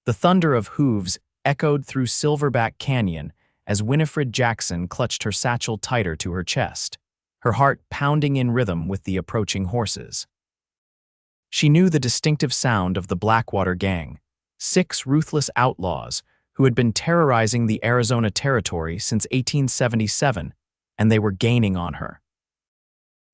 The thunder of hooves echoed through Silverback Canyon as Winifred Jackson clutched her satchel tighter to her chest, her heart pounding in rhythm with the approaching horses. She knew the distinctive sound of the Blackwater Gang, 6 ruthless outlaws who had been terrorizing the Arizona Territory since 1877, and they were gaining on her.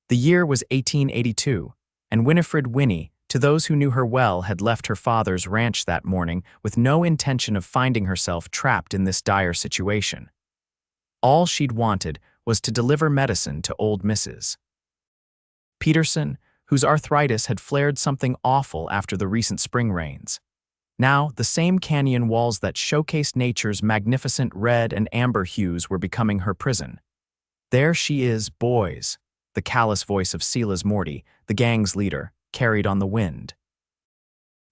The year was 1882, and Winifred Winnie, to those who knew her well, had left her father's ranch that morning with no intention of finding herself trapped in this dire situation. All she'd wanted was to deliver medicine to old Mrs. Peterson, whose arthritis had flared something awful after the recent spring rains. Now, the same canyon walls that showcased nature's magnificent red and amber hues were becoming her prison. "There she is, boys," the callous voice of Silas Morty, the gang's leader, carried on the wind.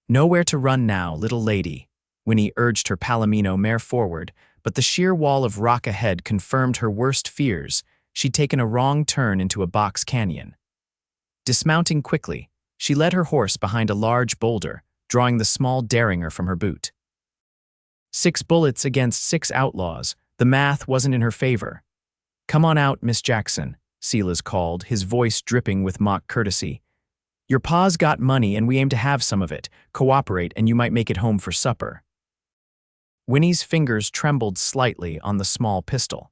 "Nowhere to run now, little lady," Winnie urged her Palomino mare forward, but the sheer wall of rock ahead confirmed her worst fears. She'd taken a wrong turn into a box canyon. Dismounting quickly, she led her horse behind a large boulder, drawing the small derringer from her boot. 6 bullets against 6 outlaws, the math wasn't in her favor. "Come on out, Miss Jackson," Silas called, his voice dripping with mock courtesy. "Your pa's got money and we aim to have some of it. Cooperate and you might make it home for supper." Winnie's fingers trembled slightly on the small pistol.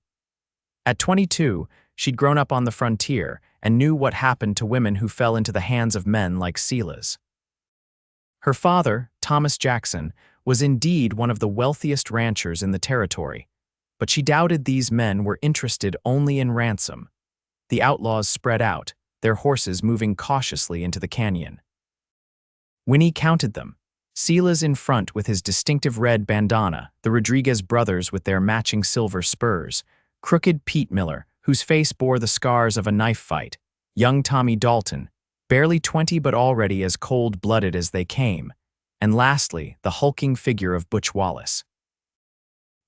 At 22, she'd grown up on the frontier and knew what happened to women who fell into the hands of men like Silas. Her father, Thomas Jackson, was indeed one of the wealthiest ranchers in the territory, but she doubted these men were interested only in ransom. The outlaws spread out, their horses moving cautiously into the canyon. Winnie counted them. Silas in front with his distinctive red bandana, the Rodriguez brothers with their matching silver spurs, crooked Pete Miller, whose face bore the scars of a knife fight, young Tommy Dalton, barely 20 but already as cold-blooded as they came, and lastly, the hulking figure of Butch Wallace.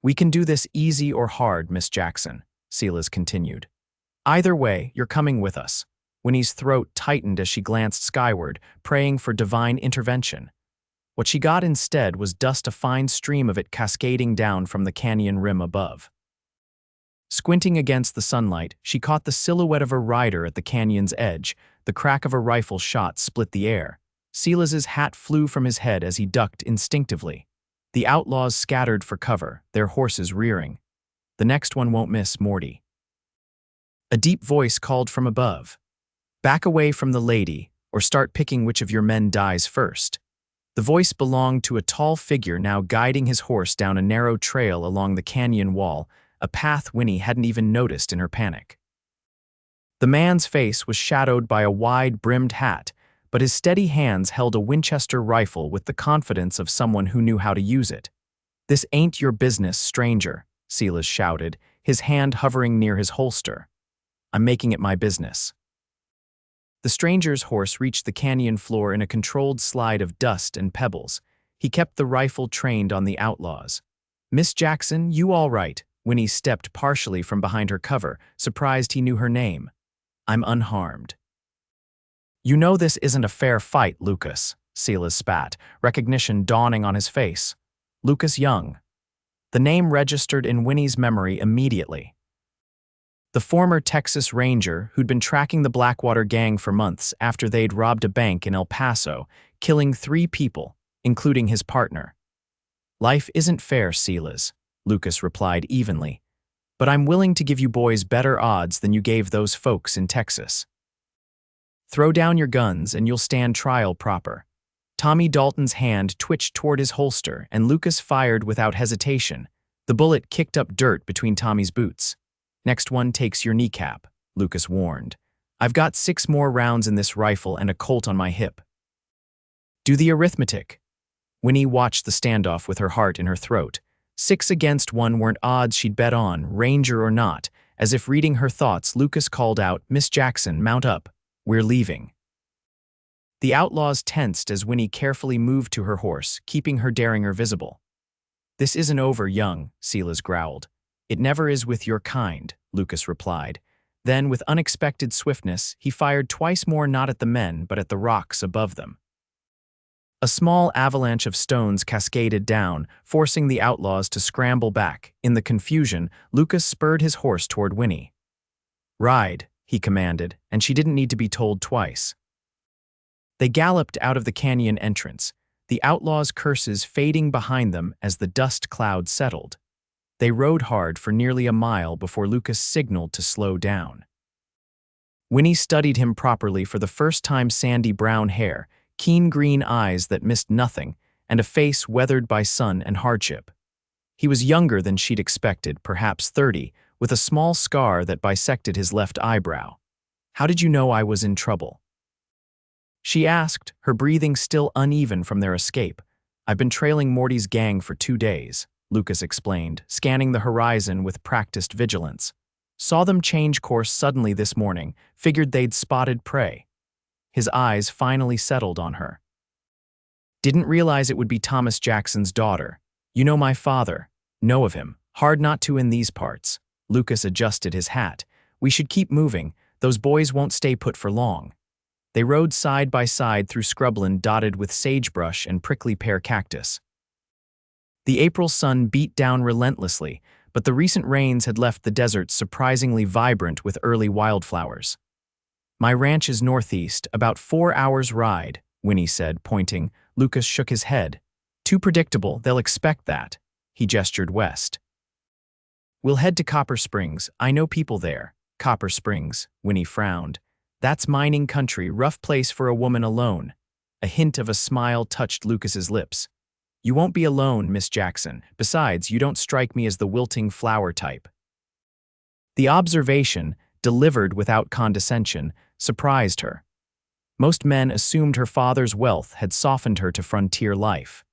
"We can do this easy or hard, Miss Jackson," Silas continued. "Either way, you're coming with us." Winnie's throat tightened as she glanced skyward, praying for divine intervention. What she got instead was just a fine stream of it cascading down from the canyon rim above. Squinting against the sunlight, she caught the silhouette of a rider at the canyon's edge. The crack of a rifle shot split the air. Silas's hat flew from his head as he ducked instinctively. The outlaws scattered for cover, their horses rearing. "The next one won't miss, Morty." A deep voice called from above. "Back away from the lady, or start picking which of your men dies first." The voice belonged to a tall figure now guiding his horse down a narrow trail along the canyon wall, a path Winnie hadn't even noticed in her panic. The man's face was shadowed by a wide-brimmed hat, but his steady hands held a Winchester rifle with the confidence of someone who knew how to use it. "This ain't your business, stranger," Silas shouted, his hand hovering near his holster. "I'm making it my business." The stranger's horse reached the canyon floor in a controlled slide of dust and pebbles. He kept the rifle trained on the outlaws. "Miss Jackson, you all right?" Winnie stepped partially from behind her cover, surprised he knew her name. "I'm unharmed." "You know this isn't a fair fight, Lucas," Silas spat, recognition dawning on his face. Lucas Young. The name registered in Winnie's memory immediately. The former Texas Ranger who'd been tracking the Blackwater Gang for months after they'd robbed a bank in El Paso, killing 3 people, including his partner. "Life isn't fair, Silas," Lucas replied evenly, "but I'm willing to give you boys better odds than you gave those folks in Texas. Throw down your guns and you'll stand trial proper." Tommy Dalton's hand twitched toward his holster and Lucas fired without hesitation. The bullet kicked up dirt between Tommy's boots. "Next one takes your kneecap," Lucas warned. "I've got 6 more rounds in this rifle and a Colt on my hip." "Do the arithmetic." Winnie watched the standoff with her heart in her throat. 6 against 1 weren't odds she'd bet on, Ranger or not. As if reading her thoughts, Lucas called out, "Miss Jackson, mount up. We're leaving." The outlaws tensed as Winnie carefully moved to her horse, keeping her derringer visible. "This isn't over, young," Silas growled. "It never is with your kind," Lucas replied. Then, with unexpected swiftness, he fired twice more not at the men but at the rocks above them. A small avalanche of stones cascaded down, forcing the outlaws to scramble back. In the confusion, Lucas spurred his horse toward Winnie. "Ride," he commanded, and she didn't need to be told twice. They galloped out of the canyon entrance, the outlaws' curses fading behind them as the dust cloud settled. They rode hard for nearly a mile before Lucas signaled to slow down. Winnie studied him properly for the first time. Sandy brown hair, keen green eyes that missed nothing, and a face weathered by sun and hardship. He was younger than she'd expected, perhaps 30, with a small scar that bisected his left eyebrow. "How did you know I was in trouble?" she asked, her breathing still uneven from their escape. "I've been trailing Morty's gang for 2 days, Lucas explained, scanning the horizon with practiced vigilance. "Saw them change course suddenly this morning, figured they'd spotted prey." His eyes finally settled on her. "Didn't realize it would be Thomas Jackson's daughter. You know my father. Know of him. Hard not to in these parts." Lucas adjusted his hat. "We should keep moving. Those boys won't stay put for long." They rode side by side through scrubland dotted with sagebrush and prickly pear cactus. The April sun beat down relentlessly, but the recent rains had left the desert surprisingly vibrant with early wildflowers. "My ranch is northeast, about 4 hours' ride," Winnie said, pointing. Lucas shook his head. "Too predictable, they'll expect that." He gestured west. "We'll head to Copper Springs. I know people there." "Copper Springs," Winnie frowned. "That's mining country, rough place for a woman alone." A hint of a smile touched Lucas's lips. "You won't be alone, Miss Jackson. Besides, you don't strike me as the wilting flower type." The observation, delivered without condescension, surprised her. Most men assumed her father's wealth had softened her to frontier life.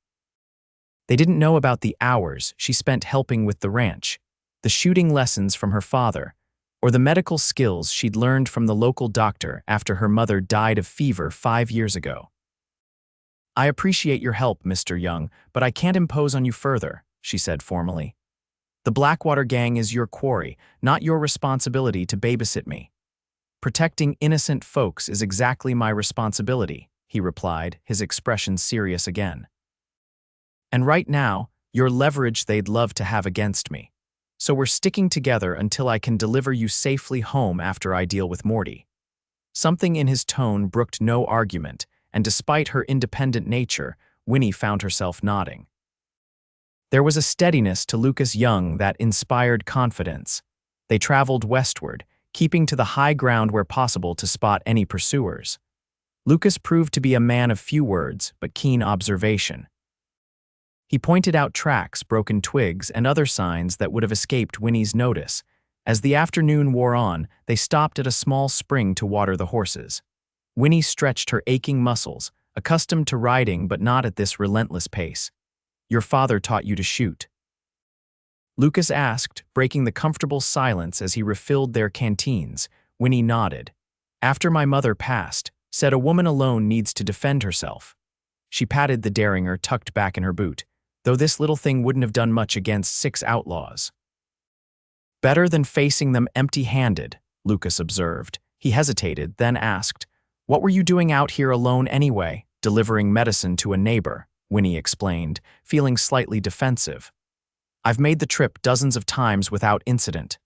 They didn't know about the hours she spent helping with the ranch, the shooting lessons from her father, or the medical skills she'd learned from the local doctor after her mother died of fever 5 years ago. "I appreciate your help, Mr. Young, but I can't impose on you further," she said formally. "The Blackwater Gang is your quarry, not your responsibility to babysit me." "Protecting innocent folks is exactly my responsibility," he replied, his expression serious again. "And right now, you're leverage they'd love to have against me. So we're sticking together until I can deliver you safely home after I deal with Morty." Something in his tone brooked no argument, and despite her independent nature, Winnie found herself nodding. There was a steadiness to Lucas Young that inspired confidence. They traveled westward, keeping to the high ground where possible to spot any pursuers. Lucas proved to be a man of few words, but keen observation. He pointed out tracks, broken twigs, and other signs that would have escaped Winnie's notice. As the afternoon wore on, they stopped at a small spring to water the horses. Winnie stretched her aching muscles, accustomed to riding but not at this relentless pace. "Your father taught you to shoot?" Lucas asked, breaking the comfortable silence as he refilled their canteens. Winnie nodded. "After my mother passed, said a woman alone needs to defend herself." She patted the derringer tucked back in her boot, though this little thing wouldn't have done much against 6 outlaws. "Better than facing them empty-handed," Lucas observed. He hesitated, then asked, "What were you doing out here alone anyway?" "Delivering medicine to a neighbor," Winnie explained, feeling slightly defensive. "I've made the trip dozens of times without incident."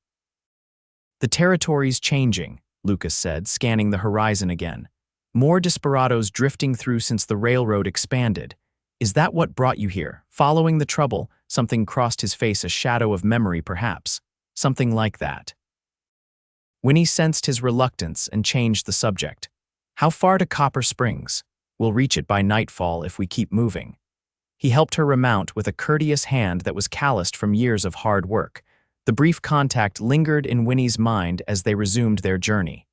"The territory's changing," Lucas said, scanning the horizon again. "More desperados drifting through since the railroad expanded. Is that what brought you here? Following the trouble?" Something crossed his face, a shadow of memory perhaps. "Something like that." Winnie sensed his reluctance and changed the subject. "How far to Copper Springs?" "We'll reach it by nightfall if we keep moving." He helped her remount with a courteous hand that was calloused from years of hard work. The brief contact lingered in Winnie's mind as they resumed their journey.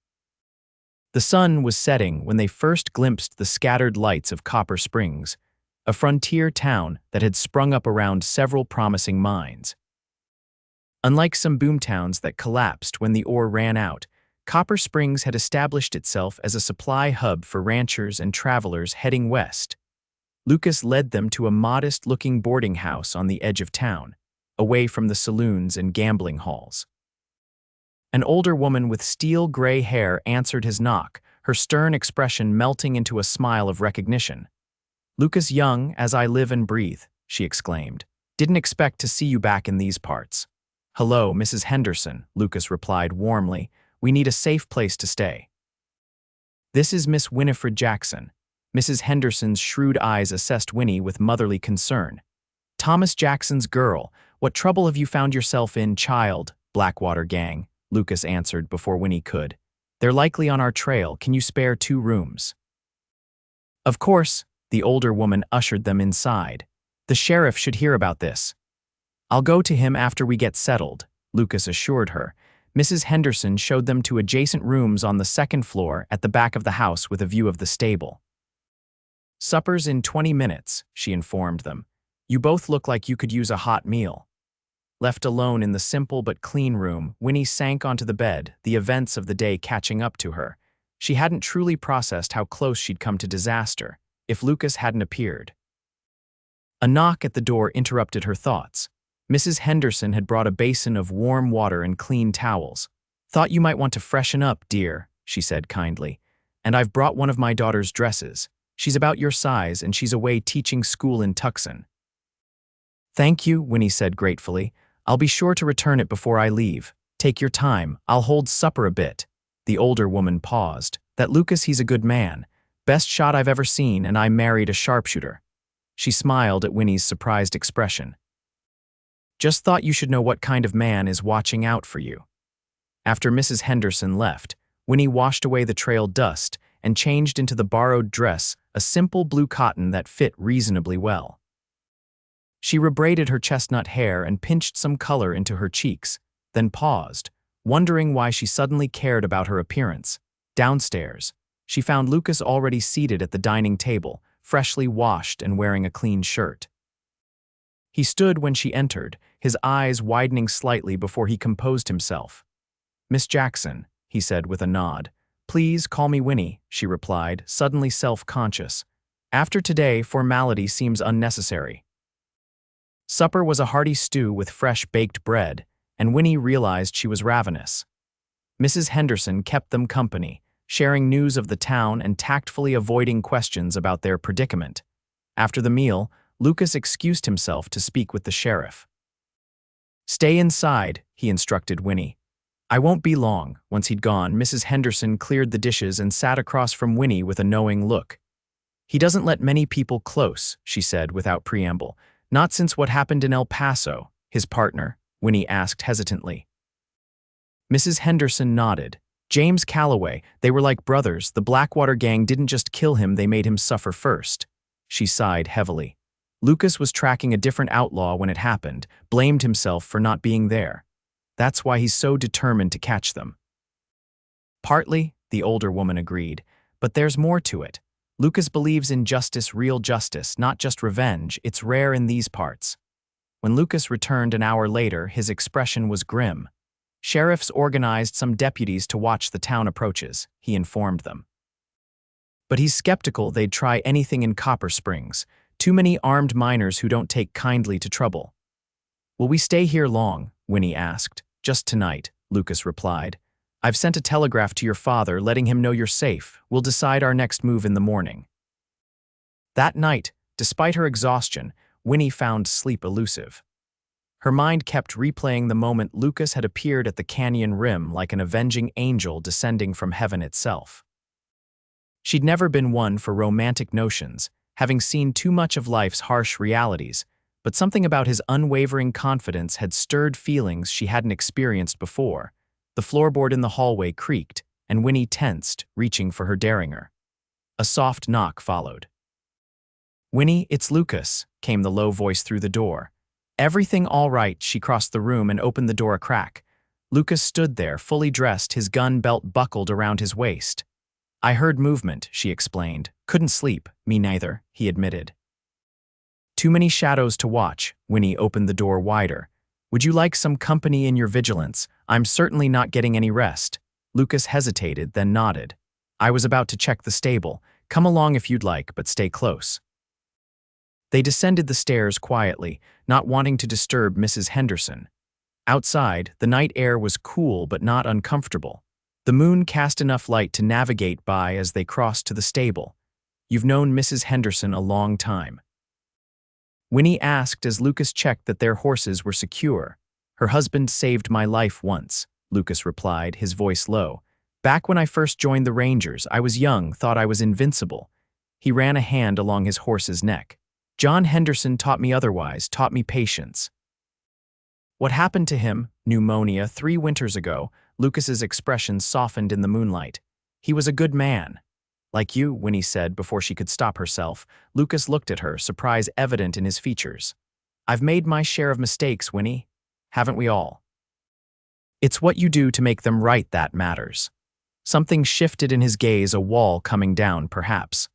The sun was setting when they first glimpsed the scattered lights of Copper Springs, a frontier town that had sprung up around several promising mines. Unlike some boomtowns that collapsed when the ore ran out, Copper Springs had established itself as a supply hub for ranchers and travelers heading west. Lucas led them to a modest-looking boarding house on the edge of town, away from the saloons and gambling halls. An older woman with steel-gray hair answered his knock, her stern expression melting into a smile of recognition. "Lucas Young, as I live and breathe," she exclaimed. "Didn't expect to see you back in these parts." "Hello, Mrs. Henderson," Lucas replied warmly. "We need a safe place to stay." "This is Miss Winifred Jackson." Mrs. Henderson's shrewd eyes assessed Winnie with motherly concern. "Thomas Jackson's girl. What trouble have you found yourself in, child?" "Blackwater Gang," Lucas answered before Winnie could. "They're likely on our trail. Can you spare 2 rooms?" Of course, the older woman ushered them inside. "The sheriff should hear about this." "I'll go to him after we get settled," Lucas assured her. Mrs. Henderson showed them to adjacent rooms on the 2nd floor at the back of the house with a view of the stable. "Supper's in 20 minutes," she informed them. "You both look like you could use a hot meal." Left alone in the simple but clean room, Winnie sank onto the bed, the events of the day catching up to her. She hadn't truly processed how close she'd come to disaster, if Lucas hadn't appeared. A knock at the door interrupted her thoughts. Mrs. Henderson had brought a basin of warm water and clean towels. "Thought you might want to freshen up, dear," she said kindly. "And I've brought one of my daughter's dresses. She's about your size, and she's away teaching school in Tucson." "Thank you," Winnie said gratefully. "I'll be sure to return it before I leave. Take your time. I'll hold supper a bit." The older woman paused. "That Lucas, he's a good man. Best shot I've ever seen, and I married a sharpshooter." She smiled at Winnie's surprised expression. "Just thought you should know what kind of man is watching out for you." After Mrs. Henderson left, Winnie washed away the trail dust and changed into the borrowed dress, a simple blue cotton that fit reasonably well. She rebraided her chestnut hair and pinched some color into her cheeks, then paused, wondering why she suddenly cared about her appearance. Downstairs, she found Lucas already seated at the dining table, freshly washed and wearing a clean shirt. He stood when she entered, his eyes widening slightly before he composed himself. "Miss Jackson," he said with a nod. "Please call me Winnie," she replied, suddenly self-conscious. "After today, formality seems unnecessary." Supper was a hearty stew with fresh baked bread, and Winnie realized she was ravenous. Mrs. Henderson kept them company, sharing news of the town and tactfully avoiding questions about their predicament. After the meal, Lucas excused himself to speak with the sheriff. "Stay inside," he instructed Winnie. "I won't be long." Once he'd gone, Mrs. Henderson cleared the dishes and sat across from Winnie with a knowing look. "He doesn't let many people close," she said without preamble. "Not since what happened in El Paso." "His partner?" Winnie asked hesitantly. Mrs. Henderson nodded. "James Calloway. They were like brothers. The Blackwater Gang didn't just kill him, they made him suffer first." She sighed heavily. "Lucas was tracking a different outlaw when it happened, blamed himself for not being there. That's why he's so determined to catch them." "Partly," the older woman agreed, "but there's more to it. Lucas believes in justice, real justice, not just revenge. It's rare in these parts." When Lucas returned an hour later, his expression was grim. "Sheriffs organized some deputies to watch the town approaches," he informed them. "But he's skeptical they'd try anything in Copper Springs. Too many armed miners who don't take kindly to trouble." "Will we stay here long?" Winnie asked. "Just tonight," Lucas replied. "I've sent a telegraph to your father letting him know you're safe. We'll decide our next move in the morning." That night, despite her exhaustion, Winnie found sleep elusive. Her mind kept replaying the moment Lucas had appeared at the canyon rim like an avenging angel descending from heaven itself. She'd never been one for romantic notions, having seen too much of life's harsh realities, but something about his unwavering confidence had stirred feelings she hadn't experienced before. The floorboard in the hallway creaked, and Winnie tensed, reaching for her derringer. A soft knock followed. "Winnie, it's Lucas," came the low voice through the door. "Everything all right?" She crossed the room and opened the door a crack. Lucas stood there, fully dressed, his gun belt buckled around his waist. "I heard movement," she explained. "Couldn't sleep." "Me neither," he admitted. "Too many shadows to watch." Winnie opened the door wider. "Would you like some company in your vigilance? I'm certainly not getting any rest." Lucas hesitated, then nodded. "I was about to check the stable. Come along if you'd like, but stay close." They descended the stairs quietly, not wanting to disturb Mrs. Henderson. Outside, the night air was cool but not uncomfortable. The moon cast enough light to navigate by as they crossed to the stable. You've known Mrs. Henderson a long time." Winnie asked as Lucas checked that their horses were secure. "Her husband saved my life once," Lucas replied, his voice low. "Back when I first joined the Rangers, I was young, thought I was invincible." He ran a hand along his horse's neck. "John Henderson taught me otherwise, taught me patience." "What happened to him? Pneumonia 3 winters ago." Lucas's expression softened in the moonlight. "He was a good man." "Like you," Winnie said before she could stop herself. Lucas looked at her, surprise evident in his features. "I've made my share of mistakes, Winnie. Haven't we all? It's what you do to make them right that matters." Something shifted in his gaze, a wall coming down, perhaps.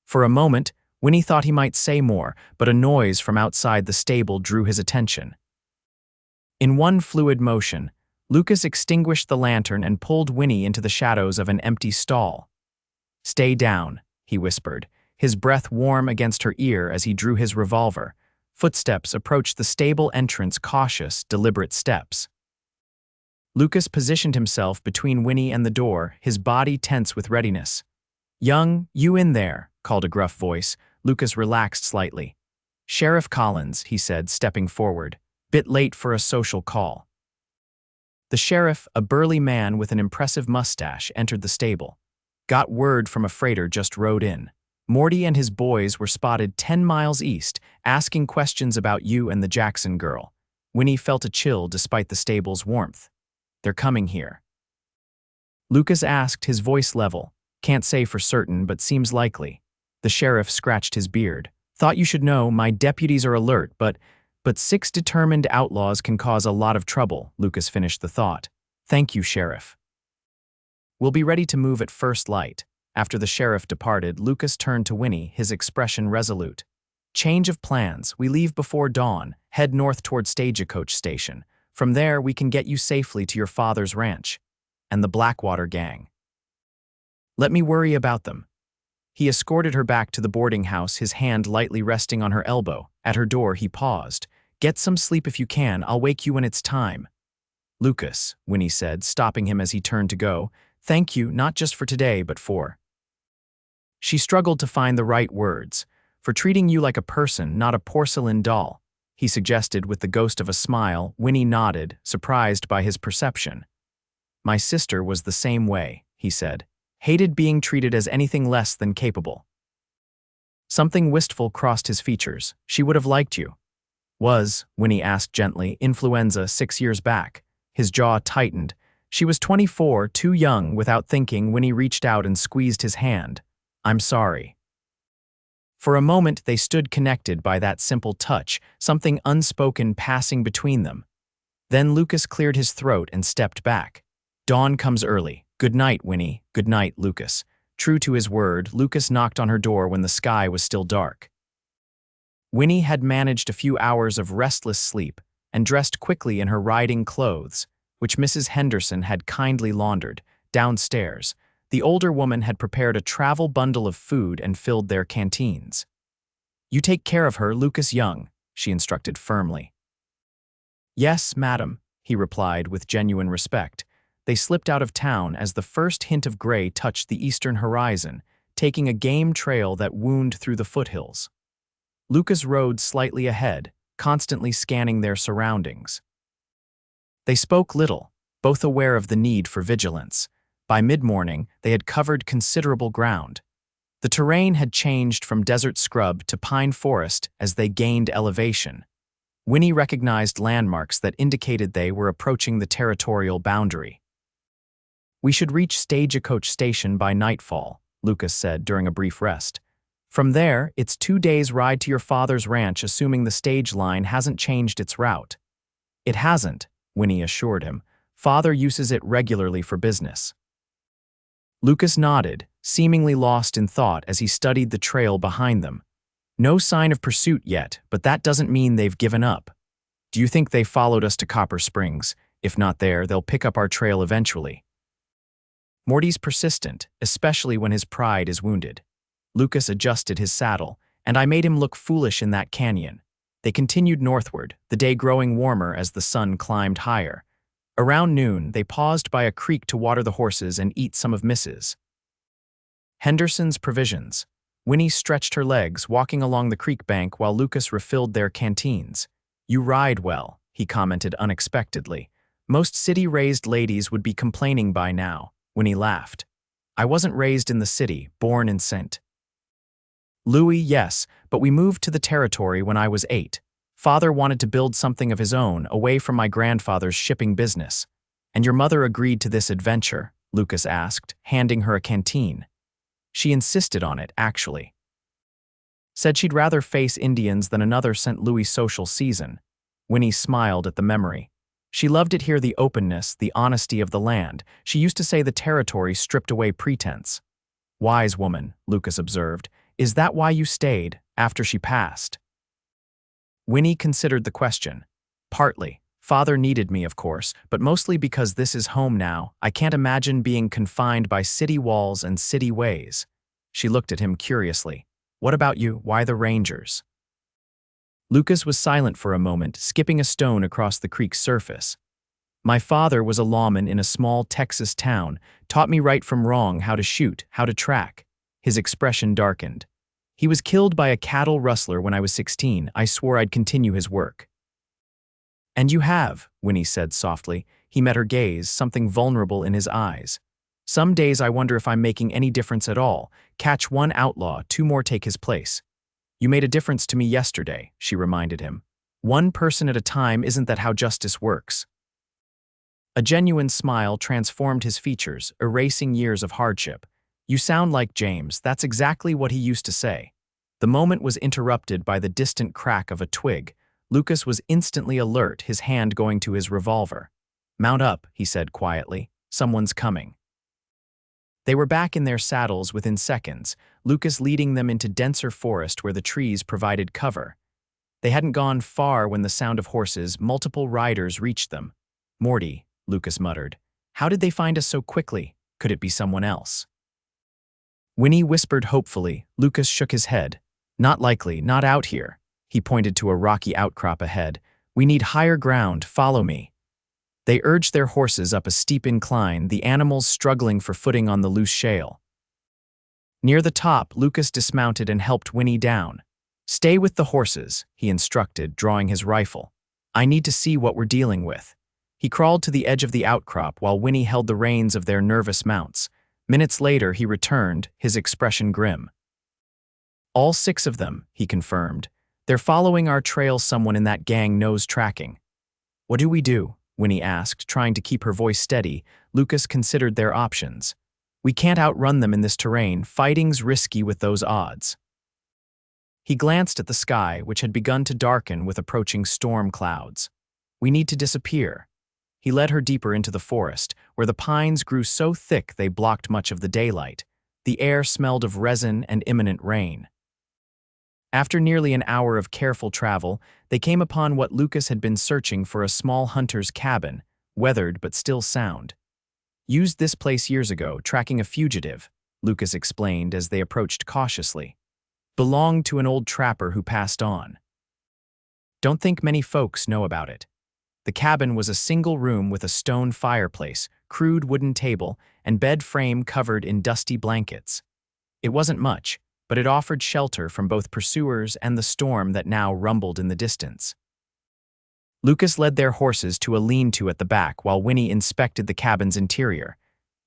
For a moment, Winnie thought he might say more, but a noise from outside the stable drew his attention. In one fluid motion, Lucas extinguished the lantern and pulled Winnie into the shadows of an empty stall. "Stay down," he whispered, his breath warm against her ear as he drew his revolver. Footsteps approached the stable entrance, cautious, deliberate steps. Lucas positioned himself between Winnie and the door, his body tense with readiness. "Young, you in there," called a gruff voice. Lucas relaxed slightly. "Sheriff Collins," he said, stepping forward. "Bit late for a social call." The sheriff, a burly man with an impressive mustache, entered the stable. "Got word from a freighter just rode in. Morty and his boys were spotted 10 miles east, asking questions about you and the Jackson girl." Winnie felt a chill despite the stable's warmth. "They're coming here." Lucas asked, his voice level. "Can't say for certain, but seems likely." The sheriff scratched his beard. "Thought you should know, my deputies are alert, but 6 determined outlaws can cause a lot of trouble," Lucas finished the thought. "Thank you, Sheriff." "We'll be ready to move at first light." After the sheriff departed, Lucas turned to Winnie, his expression resolute. "Change of plans. We leave before dawn, head north toward Stagecoach Station. From there, we can get you safely to your father's ranch. And the Blackwater Gang. Let me worry about them." He escorted her back to the boarding house, his hand lightly resting on her elbow. At her door, he paused. "Get some sleep if you can. I'll wake you when it's time." "Lucas," Winnie said, stopping him as he turned to go. "Thank you, not just for today, but for—" She struggled to find the right words. "For treating you like a person, not a porcelain doll," he suggested with the ghost of a smile. Winnie nodded, surprised by his perception. "My sister was the same way," he said. "Hated being treated as anything less than capable." Something wistful crossed his features. "She would have liked you." "Was," Winnie asked gently, "influenza 6 years back?" His jaw tightened. "She was 24, too young." Without thinking, Winnie reached out and squeezed his hand. "I'm sorry." For a moment, they stood connected by that simple touch, something unspoken passing between them. Then Lucas cleared his throat and stepped back. "Dawn comes early. Good night, Winnie." "Good night, Lucas." True to his word, Lucas knocked on her door when the sky was still dark. Winnie had managed a few hours of restless sleep and dressed quickly in her riding clothes, which Mrs. Henderson had kindly laundered, downstairs. The older woman had prepared a travel bundle of food and filled their canteens. "You take care of her, Lucas Young," she instructed firmly. "Yes, madam," he replied with genuine respect. They slipped out of town as the first hint of gray touched the eastern horizon, taking a game trail that wound through the foothills. Lucas rode slightly ahead, constantly scanning their surroundings. They spoke little, both aware of the need for vigilance. By mid-morning, they had covered considerable ground. The terrain had changed from desert scrub to pine forest as they gained elevation. Winnie recognized landmarks that indicated they were approaching the territorial boundary. "We should reach Stagecoach Station by nightfall," Lucas said during a brief rest. "From there, it's 2 days' ride to your father's ranch, assuming the stage line hasn't changed its route." "It hasn't," Winnie assured him. "Father uses it regularly for business." Lucas nodded, seemingly lost in thought as he studied the trail behind them. "No sign of pursuit yet, but that doesn't mean they've given up. Do you think they followed us to Copper Springs? If not there, they'll pick up our trail eventually." Morty's persistent, especially when his pride is wounded. Lucas adjusted his saddle, "And I made him look foolish in that canyon." They continued northward, the day growing warmer as the sun climbed higher. Around noon, they paused by a creek to water the horses and eat some of Mrs. Henderson's provisions. Winnie stretched her legs, walking along the creek bank while Lucas refilled their canteens. "You ride well," he commented unexpectedly. "Most city-raised ladies would be complaining by now," Winnie laughed. "I wasn't raised in the city, born in St. Louis, yes, but we moved to the territory when I was 8. Father wanted to build something of his own, away from my grandfather's shipping business." "And your mother agreed to this adventure?" Lucas asked, handing her a canteen. "She insisted on it, actually. Said she'd rather face Indians than another St. Louis social season." Winnie smiled at the memory. "She loved it here, the openness, the honesty of the land. She used to say the territory stripped away pretense." "Wise woman," Lucas observed. "Is that why you stayed, after she passed?" Winnie considered the question. "Partly. Father needed me, of course, but mostly because this is home now. I can't imagine being confined by city walls and city ways." She looked at him curiously. "What about you? Why the Rangers?" Lucas was silent for a moment, skipping a stone across the creek's surface. "My father was a lawman in a small Texas town, taught me right from wrong, how to shoot, how to track." His expression darkened. "He was killed by a cattle rustler when I was 16. I swore I'd continue his work." "And you have," Winnie said softly. He met her gaze, something vulnerable in his eyes. "Some days I wonder if I'm making any difference at all. Catch one outlaw, 2 more take his place." "You made a difference to me yesterday," she reminded him. "One person at a time, isn't that how justice works?" A genuine smile transformed his features, erasing years of hardship. "You sound like James. That's exactly what he used to say." The moment was interrupted by the distant crack of a twig. Lucas was instantly alert, his hand going to his revolver. "Mount up," he said quietly. "Someone's coming." They were back in their saddles within seconds, Lucas leading them into denser forest where the trees provided cover. They hadn't gone far when the sound of horses, multiple riders, reached them. "Morty," Lucas muttered. "How did they find us so quickly? Could it be someone else?" Winnie whispered hopefully. Lucas shook his head. "Not likely, not out here." He pointed to a rocky outcrop ahead. "We need higher ground, follow me." They urged their horses up a steep incline, the animals struggling for footing on the loose shale. Near the top, Lucas dismounted and helped Winnie down. "Stay with the horses," he instructed, drawing his rifle. "I need to see what we're dealing with." He crawled to the edge of the outcrop while Winnie held the reins of their nervous mounts. Minutes later, he returned, his expression grim. "All 6 of them," he confirmed. "They're following our trail. Someone in that gang knows tracking." "What do we do?" Winnie asked, trying to keep her voice steady. Lucas considered their options. "We can't outrun them in this terrain. Fighting's risky with those odds." He glanced at the sky, which had begun to darken with approaching storm clouds. "We need to disappear." He led her deeper into the forest, where the pines grew so thick they blocked much of the daylight. The air smelled of resin and imminent rain. After nearly an hour of careful travel, they came upon what Lucas had been searching for: a small hunter's cabin, weathered but still sound. "Used this place years ago, tracking a fugitive," Lucas explained as they approached cautiously. "Belonged to an old trapper who passed on. Don't think many folks know about it." The cabin was a single room with a stone fireplace, crude wooden table, and bed frame covered in dusty blankets. It wasn't much, but it offered shelter from both pursuers and the storm that now rumbled in the distance. Lucas led their horses to a lean-to at the back while Winnie inspected the cabin's interior.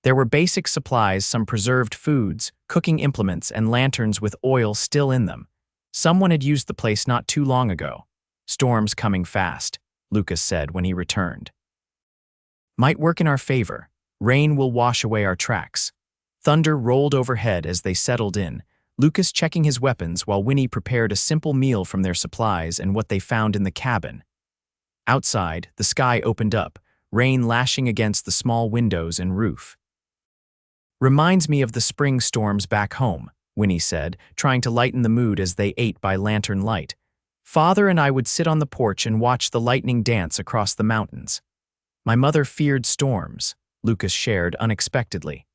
There were basic supplies, some preserved foods, cooking implements, and lanterns with oil still in them. Someone had used the place not too long ago. "Storm's coming fast," Lucas said when he returned. "Might work in our favor. Rain will wash away our tracks." Thunder rolled overhead as they settled in, Lucas checking his weapons while Winnie prepared a simple meal from their supplies and what they found in the cabin. Outside, the sky opened up, rain lashing against the small windows and roof. "Reminds me of the spring storms back home," Winnie said, trying to lighten the mood as they ate by lantern light. "Father and I would sit on the porch and watch the lightning dance across the mountains." "My mother feared storms," Lucas shared unexpectedly.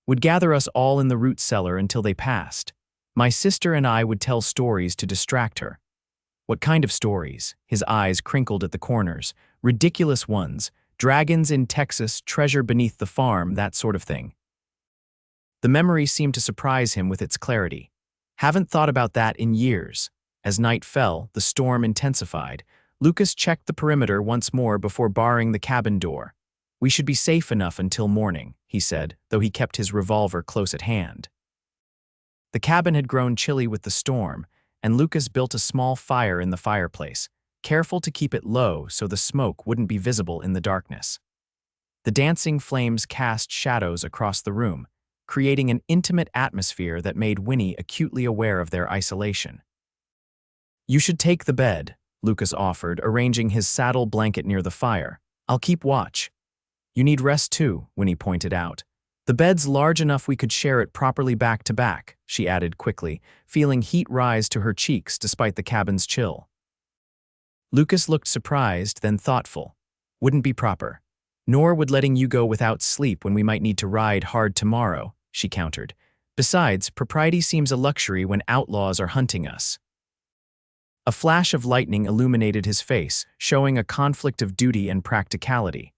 "Would gather us all in the root cellar until they passed. My sister and I would tell stories to distract her." "What kind of stories?" His eyes crinkled at the corners. "Ridiculous ones. Dragons in Texas, treasure beneath the farm, that sort of thing." The memory seemed to surprise him with its clarity. Haven't thought about that in years. As night fell, the storm intensified. Lucas checked the perimeter once more before barring the cabin door. We should be safe enough until morning, he said, though he kept his revolver close at hand. The cabin had grown chilly with the storm, and Lucas built a small fire in the fireplace, careful to keep it low so the smoke wouldn't be visible in the darkness. The dancing flames cast shadows across the room, creating an intimate atmosphere that made Winnie acutely aware of their isolation. You should take the bed, Lucas offered, arranging his saddle blanket near the fire. I'll keep watch. You need rest too, Winnie pointed out. The bed's large enough we could share it properly back to back, she added quickly, feeling heat rise to her cheeks despite the cabin's chill. Lucas looked surprised, then thoughtful. Wouldn't be proper. Nor would letting you go without sleep when we might need to ride hard tomorrow, she countered. Besides, propriety seems a luxury when outlaws are hunting us. A flash of lightning illuminated his face, showing a conflict of duty and practicality.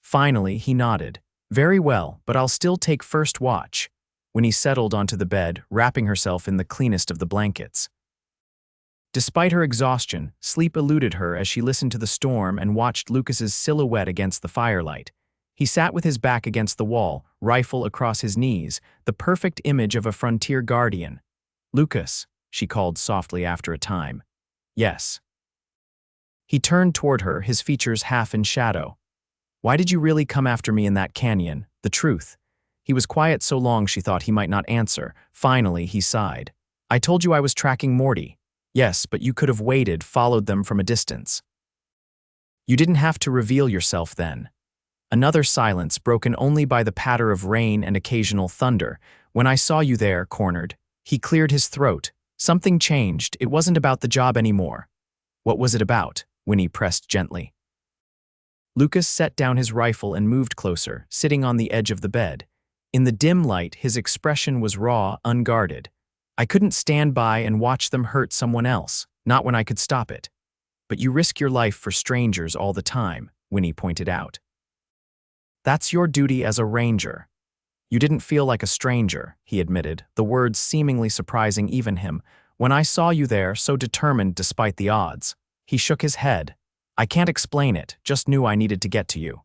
Finally, he nodded. Very well, but I'll still take first watch. When he settled onto the bed, wrapping herself in the cleanest of the blankets. Despite her exhaustion, sleep eluded her as she listened to the storm and watched Lucas's silhouette against the firelight. He sat with his back against the wall, rifle across his knees, the perfect image of a frontier guardian. Lucas, she called softly after a time. Yes. He turned toward her, his features half in shadow. Why did you really come after me in that canyon? The truth. He was quiet so long she thought he might not answer. Finally, he sighed. I told you I was tracking Morty. Yes, but you could have waited, followed them from a distance. You didn't have to reveal yourself then. Another silence, broken only by the patter of rain and occasional thunder. When I saw you there, cornered. He cleared his throat. Something changed. It wasn't about the job anymore. What was it about? Winnie pressed gently. Lucas set down his rifle and moved closer, sitting on the edge of the bed. In the dim light, his expression was raw, unguarded. I couldn't stand by and watch them hurt someone else, not when I could stop it. But you risk your life for strangers all the time, Winnie pointed out. That's your duty as a ranger. You didn't feel like a stranger, he admitted, the words seemingly surprising even him. When I saw you there, so determined despite the odds. He shook his head. I can't explain it, just knew I needed to get to you.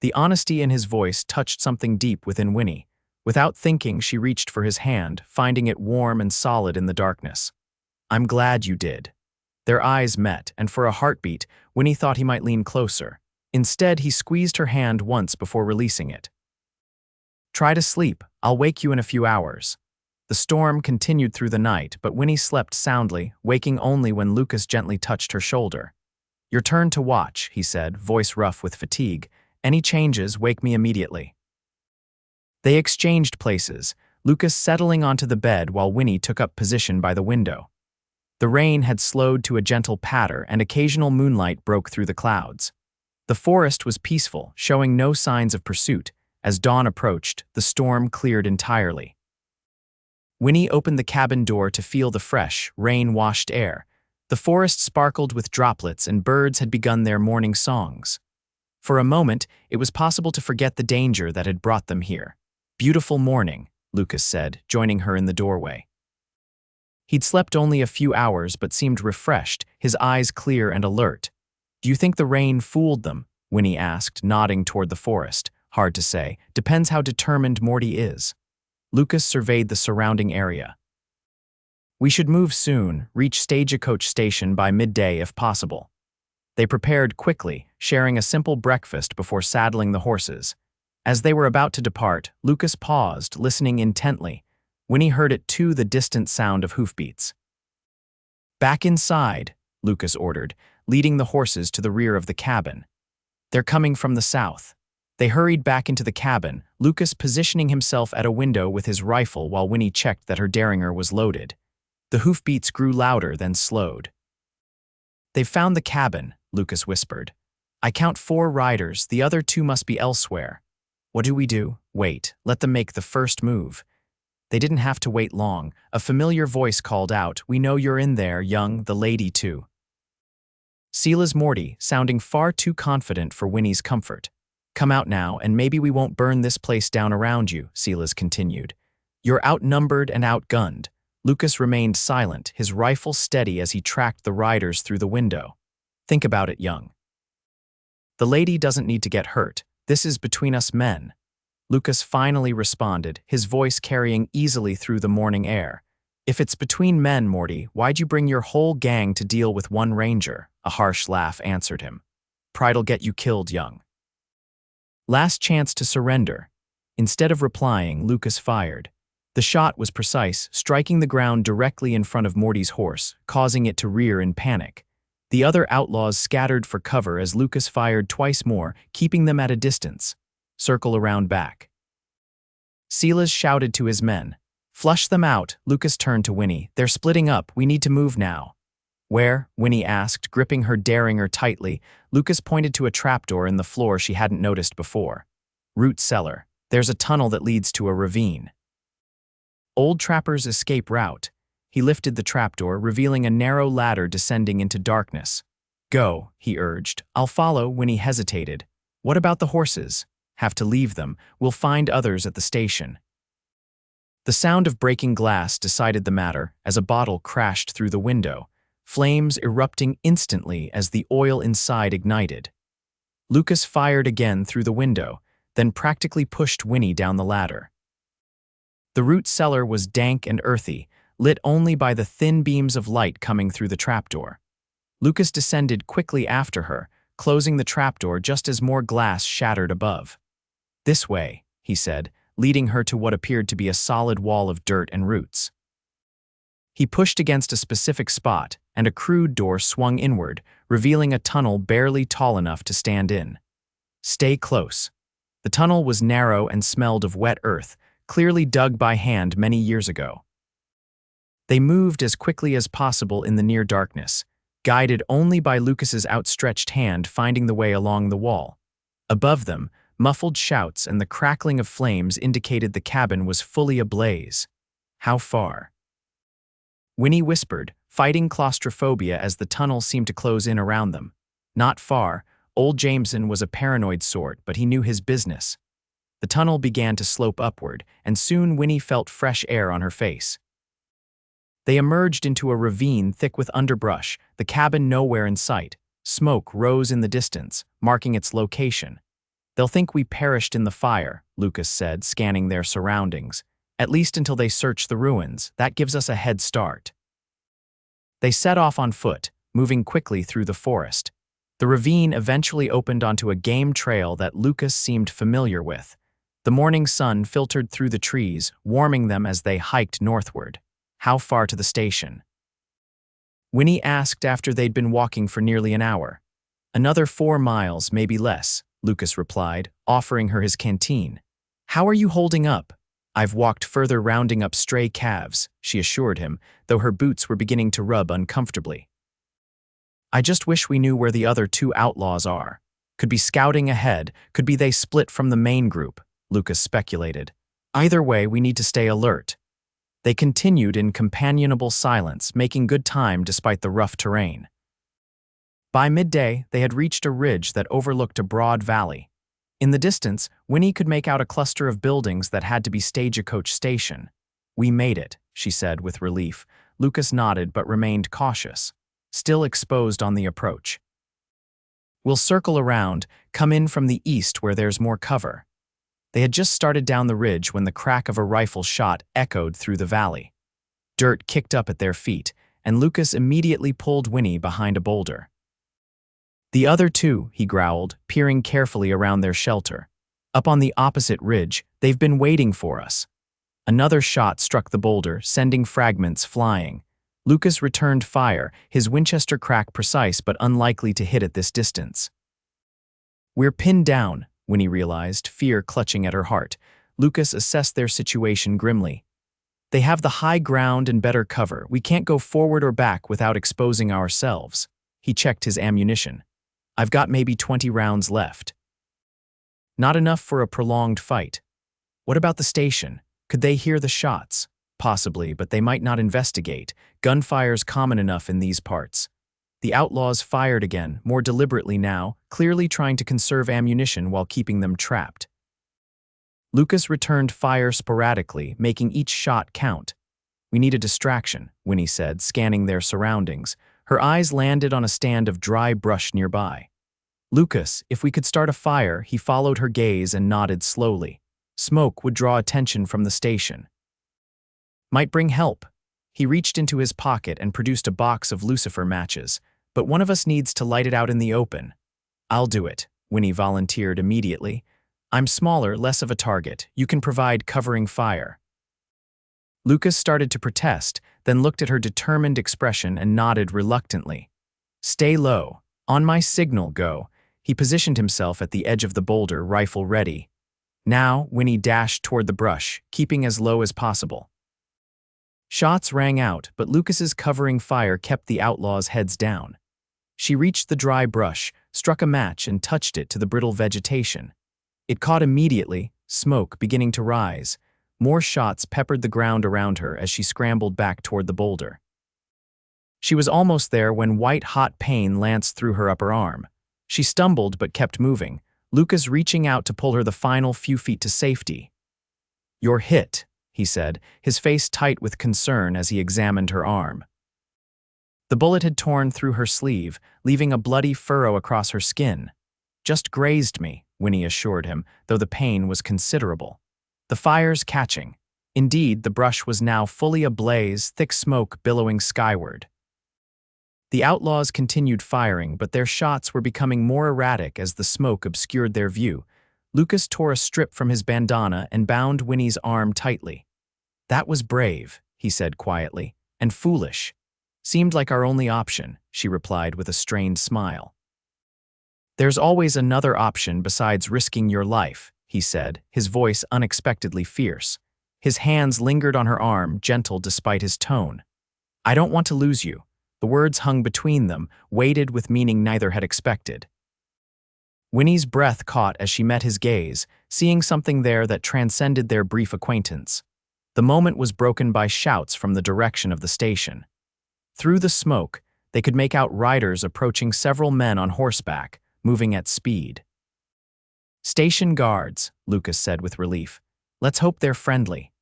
The honesty in his voice touched something deep within Winnie. Without thinking, she reached for his hand, finding it warm and solid in the darkness. I'm glad you did. Their eyes met, and for a heartbeat, Winnie thought he might lean closer. Instead, he squeezed her hand once before releasing it. Try to sleep. I'll wake you in a few hours. The storm continued through the night, but Winnie slept soundly, waking only when Lucas gently touched her shoulder. Your turn to watch, he said, voice rough with fatigue. Any changes, wake me immediately. They exchanged places, Lucas settling onto the bed while Winnie took up position by the window. The rain had slowed to a gentle patter and occasional moonlight broke through the clouds. The forest was peaceful, showing no signs of pursuit. As dawn approached, the storm cleared entirely. Winnie opened the cabin door to feel the fresh, rain-washed air. The forest sparkled with droplets and birds had begun their morning songs. For a moment, it was possible to forget the danger that had brought them here. Beautiful morning, Lucas said, joining her in the doorway. He'd slept only a few hours but seemed refreshed, his eyes clear and alert. Do you think the rain fooled them? Winnie asked, nodding toward the forest. Hard to say. Depends how determined Morty is. Lucas surveyed the surrounding area. We should move soon, reach Stagecoach Station by midday if possible. They prepared quickly, sharing a simple breakfast before saddling the horses. As they were about to depart, Lucas paused, listening intently. Winnie heard it too, the distant sound of hoofbeats. Back inside, Lucas ordered, leading the horses to the rear of the cabin. They're coming from the south. They hurried back into the cabin, Lucas positioning himself at a window with his rifle while Winnie checked that her derringer was loaded. The hoofbeats grew louder, then slowed. They've found the cabin, Lucas whispered. I count 4 riders, the other 2 must be elsewhere. What do we do? Wait, let them make the first move. They didn't have to wait long. A familiar voice called out, We know you're in there, young, the lady too. Sela's Morty, sounding far too confident for Winnie's comfort. Come out now, and maybe we won't burn this place down around you, Silas continued. You're outnumbered and outgunned. Lucas remained silent, his rifle steady as he tracked the riders through the window. Think about it, young. The lady doesn't need to get hurt. This is between us men. Lucas finally responded, his voice carrying easily through the morning air. If it's between men, Morty, why'd you bring your whole gang to deal with one ranger? A harsh laugh answered him. Pride'll get you killed, young. Last chance to surrender. Instead of replying, Lucas fired. The shot was precise, striking the ground directly in front of Morty's horse, causing it to rear in panic. The other outlaws scattered for cover as Lucas fired twice more, keeping them at a distance. Circle around back. Silas shouted to his men. Flush them out. Lucas turned to Winnie. They're splitting up. We need to move now. Where? Winnie asked, gripping her derringer tightly. Lucas pointed to a trapdoor in the floor she hadn't noticed before. Root cellar. There's a tunnel that leads to a ravine. Old Trapper's escape route. He lifted the trapdoor, revealing a narrow ladder descending into darkness. Go, he urged. I'll follow. Winnie hesitated. What about the horses? Have to leave them. We'll find others at the station. The sound of breaking glass decided the matter as a bottle crashed through the window, flames erupting instantly as the oil inside ignited. Lucas fired again through the window, then practically pushed Winnie down the ladder. The root cellar was dank and earthy, lit only by the thin beams of light coming through the trapdoor. Lucas descended quickly after her, closing the trapdoor just as more glass shattered above. This way, he said, leading her to what appeared to be a solid wall of dirt and roots. He pushed against a specific spot, and a crude door swung inward, revealing a tunnel barely tall enough to stand in. Stay close. The tunnel was narrow and smelled of wet earth, clearly dug by hand many years ago. They moved as quickly as possible in the near darkness, guided only by Lucas's outstretched hand finding the way along the wall. Above them, muffled shouts and the crackling of flames indicated the cabin was fully ablaze. How far? Winnie whispered, fighting claustrophobia as the tunnel seemed to close in around them. Not far. Old Jameson was a paranoid sort, but he knew his business. The tunnel began to slope upward, and soon Winnie felt fresh air on her face. They emerged into a ravine thick with underbrush, the cabin nowhere in sight. Smoke rose in the distance, marking its location. They'll think we perished in the fire, Lucas said, scanning their surroundings. At least until they search the ruins. That gives us a head start. They set off on foot, moving quickly through the forest. The ravine eventually opened onto a game trail that Lucas seemed familiar with. The morning sun filtered through the trees, warming them as they hiked northward. How far to the station? Winnie asked after they'd been walking for nearly an hour. Another 4 miles, maybe less, Lucas replied, offering her his canteen. How are you holding up? I've walked further rounding up stray calves, she assured him, though her boots were beginning to rub uncomfortably. I just wish we knew where the other 2 outlaws are. Could be scouting ahead, could be they split from the main group, Lucas speculated. Either way, we need to stay alert. They continued in companionable silence, making good time despite the rough terrain. By midday, they had reached a ridge that overlooked a broad valley. In the distance, Winnie could make out a cluster of buildings that had to be Stagecoach Station. We made it, she said with relief. Lucas nodded but remained cautious, still exposed on the approach. We'll circle around, come in from the east where there's more cover. They had just started down the ridge when the crack of a rifle shot echoed through the valley. Dirt kicked up at their feet, and Lucas immediately pulled Winnie behind a boulder. The other 2, he growled, peering carefully around their shelter. Up on the opposite ridge, they've been waiting for us. Another shot struck the boulder, sending fragments flying. Lucas returned fire, his Winchester crack precise but unlikely to hit at this distance. We're pinned down, Winnie realized, fear clutching at her heart. Lucas assessed their situation grimly. They have the high ground and better cover. We can't go forward or back without exposing ourselves. He checked his ammunition. I've got maybe 20 rounds left. Not enough for a prolonged fight. What about the station? Could they hear the shots? Possibly, but they might not investigate. Gunfire's common enough in these parts. The outlaws fired again, more deliberately now, clearly trying to conserve ammunition while keeping them trapped. Lucas returned fire sporadically, making each shot count. "We need a distraction," Winnie said, scanning their surroundings. Her eyes landed on a stand of dry brush nearby. "Lucas, if we could start a fire," he followed her gaze and nodded slowly. "Smoke would draw attention from the station." "Might bring help." He reached into his pocket and produced a box of lucifer matches. "But one of us needs to light it out in the open." "I'll do it," Winnie volunteered immediately. "I'm smaller, less of a target. You can provide covering fire." Lucas started to protest, then looked at her determined expression and nodded reluctantly. "Stay low. On my signal, go." He positioned himself at the edge of the boulder, rifle ready. Now, Winnie dashed toward the brush, keeping as low as possible. Shots rang out, but Lucas's covering fire kept the outlaws' heads down. She reached the dry brush, struck a match, and touched it to the brittle vegetation. It caught immediately, smoke beginning to rise. More shots peppered the ground around her as she scrambled back toward the boulder. She was almost there when white-hot pain lanced through her upper arm. She stumbled but kept moving, Lucas reaching out to pull her the final few feet to safety. "You're hit," he said, his face tight with concern as he examined her arm. The bullet had torn through her sleeve, leaving a bloody furrow across her skin. "Just grazed me," Winnie assured him, though the pain was considerable. "The fire's catching." Indeed, the brush was now fully ablaze, thick smoke billowing skyward. The outlaws continued firing, but their shots were becoming more erratic as the smoke obscured their view. Lucas tore a strip from his bandana and bound Winnie's arm tightly. "That was brave," he said quietly, "and foolish." "Seemed like our only option," she replied with a strained smile. "There's always another option besides risking your life," he said, his voice unexpectedly fierce. His hands lingered on her arm, gentle despite his tone. "I don't want to lose you." The words hung between them, weighted with meaning neither had expected. Winnie's breath caught as she met his gaze, seeing something there that transcended their brief acquaintance. The moment was broken by shouts from the direction of the station. Through the smoke, they could make out riders approaching several men on horseback, moving at speed. "Station guards," Lucas said with relief. "Let's hope they're friendly."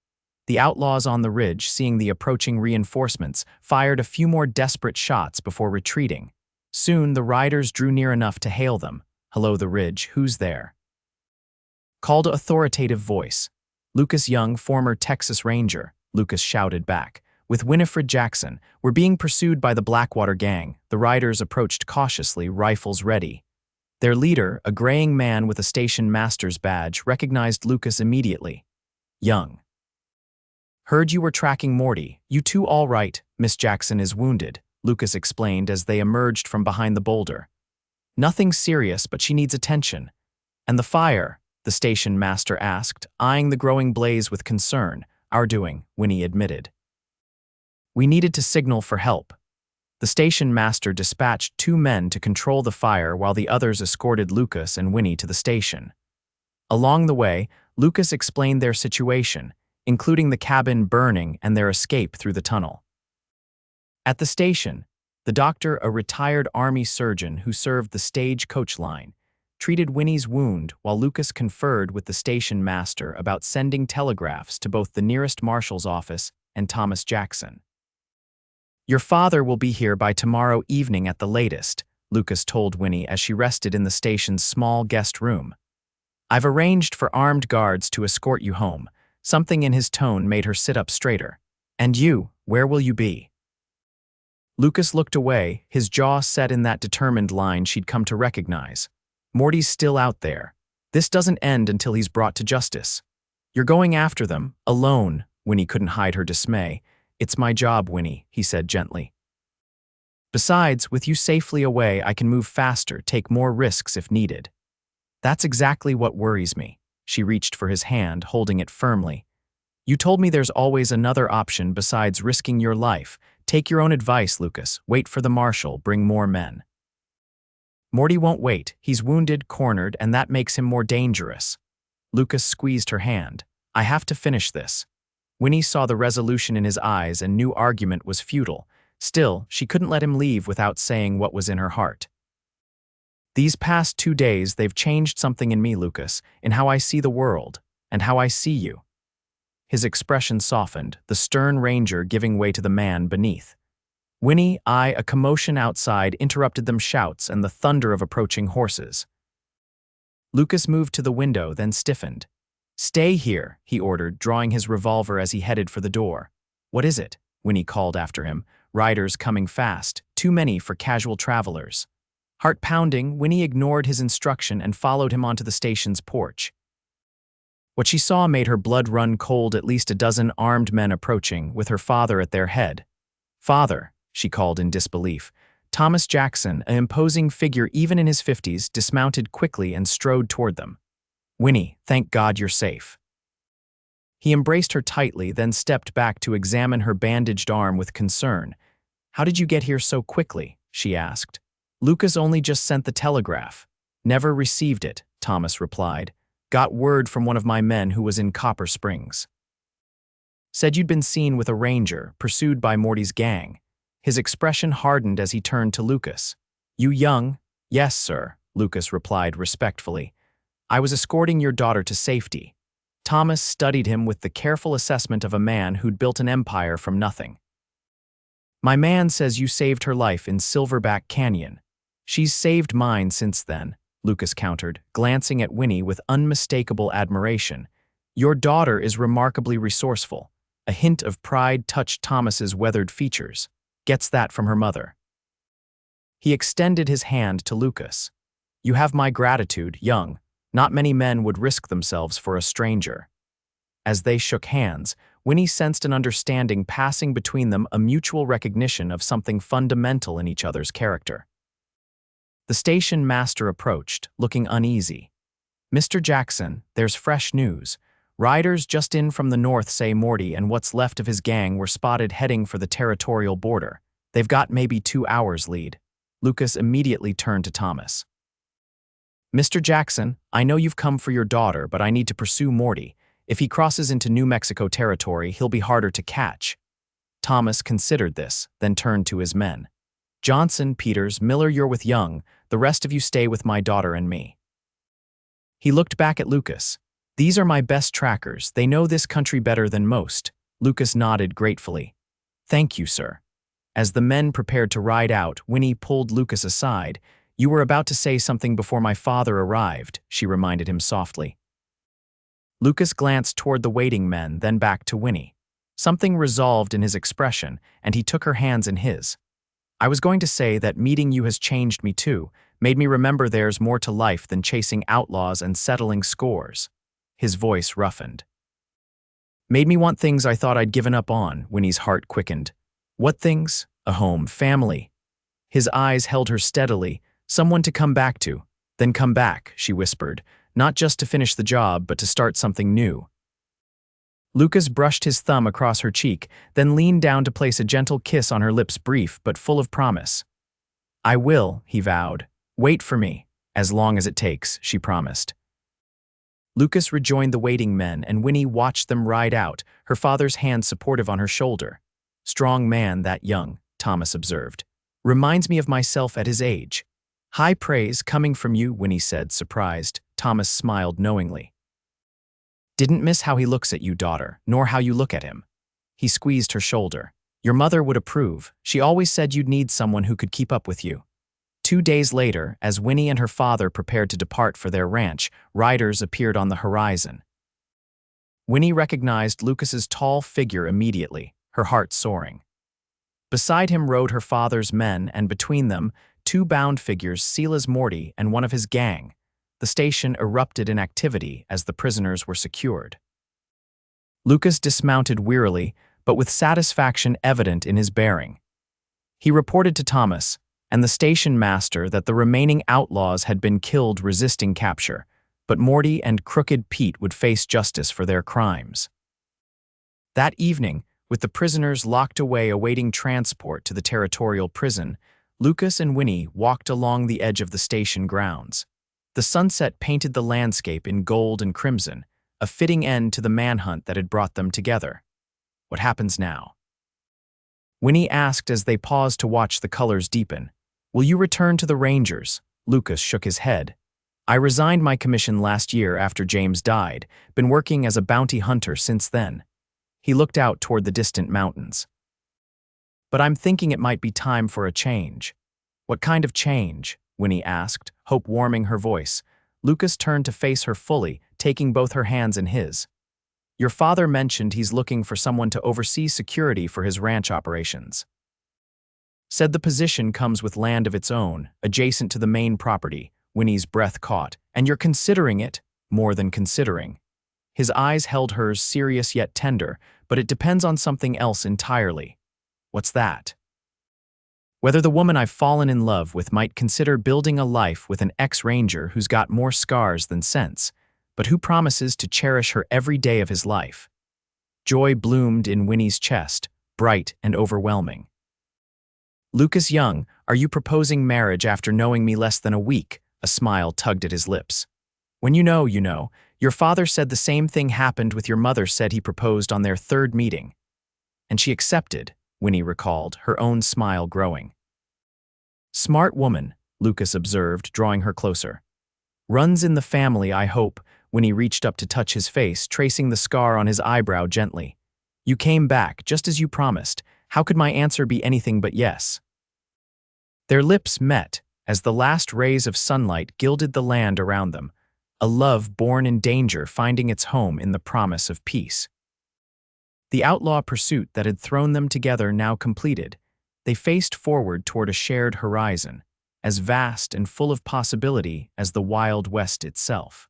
The outlaws on the ridge, seeing the approaching reinforcements, fired a few more desperate shots before retreating. Soon, the riders drew near enough to hail them. "Hello, the ridge, who's there?" Called an authoritative voice. "Lucas Young, former Texas Ranger," Lucas shouted back. "With Winifred Jackson, we're being pursued by the Blackwater Gang." The riders approached cautiously, rifles ready. Their leader, a graying man with a station master's badge, recognized Lucas immediately. "Young. Heard you were tracking Morty. You two all right? Miss Jackson is wounded," Lucas explained as they emerged from behind the boulder. "Nothing serious, but she needs attention." "And the fire?" the station master asked, eyeing the growing blaze with concern. "Our doing," Winnie admitted. "We needed to signal for help." The station master dispatched 2 men to control the fire while the others escorted Lucas and Winnie to the station. Along the way, Lucas explained their situation, including the cabin burning and their escape through the tunnel. At the station, the doctor, a retired Army surgeon who served the stagecoach line, treated Winnie's wound while Lucas conferred with the station master about sending telegraphs to both the nearest marshal's office and Thomas Jackson. "Your father will be here by tomorrow evening at the latest," Lucas told Winnie as she rested in the station's small guest room. "I've arranged for armed guards to escort you home." Something in his tone made her sit up straighter. "And you, where will you be?" Lucas looked away, his jaw set in that determined line she'd come to recognize. "Morty's still out there. This doesn't end until he's brought to justice." "You're going after them, alone," Winnie couldn't hide her dismay. "It's my job, Winnie," he said gently. "Besides, with you safely away, I can move faster, take more risks if needed." "That's exactly what worries me." She reached for his hand, holding it firmly. "You told me there's always another option besides risking your life. Take your own advice, Lucas. Wait for the marshal, bring more men." "Morty won't wait. He's wounded, cornered, and that makes him more dangerous." Lucas squeezed her hand. "I have to finish this." Winnie saw the resolution in his eyes and knew argument was futile. Still, she couldn't let him leave without saying what was in her heart. These past 2 days, they've changed something in me, Lucas, in how I see the world, and how I see you." His expression softened, the stern ranger giving way to the man beneath. Winnie, a commotion outside interrupted them shouts and the thunder of approaching horses. Lucas moved to the window, then stiffened. "Stay here," he ordered, drawing his revolver as he headed for the door. "What is it?" Winnie called after him. "Riders coming fast, too many for casual travelers." Heart pounding, Winnie ignored his instruction and followed him onto the station's porch. What she saw made her blood run cold. At least a dozen armed men approaching, with her father at their head. "Father," she called in disbelief. Thomas Jackson, an imposing figure even in his 50s, dismounted quickly and strode toward them. "Winnie, thank God you're safe." He embraced her tightly, then stepped back to examine her bandaged arm with concern. "How did you get here so quickly?" she asked. "Lucas only just sent the telegraph." "Never received it," Thomas replied. "Got word from one of my men who was in Copper Springs. Said you'd been seen with a ranger, pursued by Morty's gang." His expression hardened as he turned to Lucas. "You young?" "Yes, sir," Lucas replied respectfully. "I was escorting your daughter to safety." Thomas studied him with the careful assessment of a man who'd built an empire from nothing. "My man says you saved her life in Silverback Canyon." "She's saved mine since then," Lucas countered, glancing at Winnie with unmistakable admiration. "Your daughter is remarkably resourceful." A hint of pride touched Thomas's weathered features. "Gets that from her mother." He extended his hand to Lucas. "You have my gratitude, young. Not many men would risk themselves for a stranger." As they shook hands, Winnie sensed an understanding passing between them, a mutual recognition of something fundamental in each other's character. The station master approached, looking uneasy. "Mr. Jackson, there's fresh news. Riders just in from the north say Morty and what's left of his gang were spotted heading for the territorial border. They've got maybe 2 hours lead." Lucas immediately turned to Thomas. "Mr. Jackson, I know you've come for your daughter, but I need to pursue Morty. If he crosses into New Mexico territory, he'll be harder to catch." Thomas considered this, then turned to his men. "Johnson, Peters, Miller, you're with Young. The rest of you stay with my daughter and me." He looked back at Lucas. "These are my best trackers. They know this country better than most." Lucas nodded gratefully. "Thank you, sir." As the men prepared to ride out, Winnie pulled Lucas aside. "You were about to say something before my father arrived," she reminded him softly. Lucas glanced toward the waiting men, then back to Winnie. Something resolved in his expression, and he took her hands in his. "I was going to say that meeting you has changed me too, made me remember there's more to life than chasing outlaws and settling scores." His voice roughened. "Made me want things I thought I'd given up on." Winnie's heart quickened. "What things?" "A home, family." His eyes held her steadily. "Someone to come back to." "Then come back," she whispered, "not just to finish the job, but to start something new." Lucas brushed his thumb across her cheek, then leaned down to place a gentle kiss on her lips, brief but full of promise. "I will," he vowed. "Wait for me." "As long as it takes," she promised. Lucas rejoined the waiting men, and Winnie watched them ride out, her father's hand supportive on her shoulder. "Strong man, that Young," Thomas observed. "Reminds me of myself at his age." "High praise coming from you," Winnie said, surprised. Thomas smiled knowingly. "Didn't miss how he looks at you, daughter, nor how you look at him." He squeezed her shoulder. "Your mother would approve. She always said you'd need someone who could keep up with you." 2 days later, as Winnie and her father prepared to depart for their ranch, riders appeared on the horizon. Winnie recognized Lucas's tall figure immediately, her heart soaring. Beside him rode her father's men, and between them, 2 bound figures, Silas Morty and one of his gang. The station erupted in activity as the prisoners were secured. Lucas dismounted wearily, but with satisfaction evident in his bearing. He reported to Thomas and the station master that the remaining outlaws had been killed resisting capture, but Morty and Crooked Pete would face justice for their crimes. That evening, with the prisoners locked away awaiting transport to the territorial prison, Lucas and Winnie walked along the edge of the station grounds. The sunset painted the landscape in gold and crimson, a fitting end to the manhunt that had brought them together. "What happens now?" Winnie asked as they paused to watch the colors deepen. "Will you return to the Rangers?" Lucas shook his head. I resigned my commission last year after James died, been working as a bounty hunter since then. He looked out toward the distant mountains. But I'm thinking it might be time for a change. What kind of change? Winnie asked, hope warming her voice. Lucas turned to face her fully, taking both her hands in his. Your father mentioned he's looking for someone to oversee security for his ranch operations. Said the position comes with land of its own, adjacent to the main property. Winnie's breath caught. And you're considering it, more than considering. His eyes held hers, serious yet tender, but it depends on something else entirely. What's that? Whether the woman I've fallen in love with might consider building a life with an ex-ranger who's got more scars than sense, but who promises to cherish her every day of his life. Joy bloomed in Winnie's chest, bright and overwhelming. Lucas Young, are you proposing marriage after knowing me less than a week? A smile tugged at his lips. When you know, you know. Your father said the same thing happened with your mother said he proposed on their third meeting. And she accepted, Winnie recalled, her own smile growing. Smart woman, Lucas observed, drawing her closer. Runs in the family, I hope. Winnie reached up to touch his face, tracing the scar on his eyebrow gently. You came back, just as you promised. How could my answer be anything but yes? Their lips met, as the last rays of sunlight gilded the land around them, a love born in danger finding its home in the promise of peace. The outlaw pursuit that had thrown them together now completed, they faced forward toward a shared horizon, as vast and full of possibility as the Wild West itself.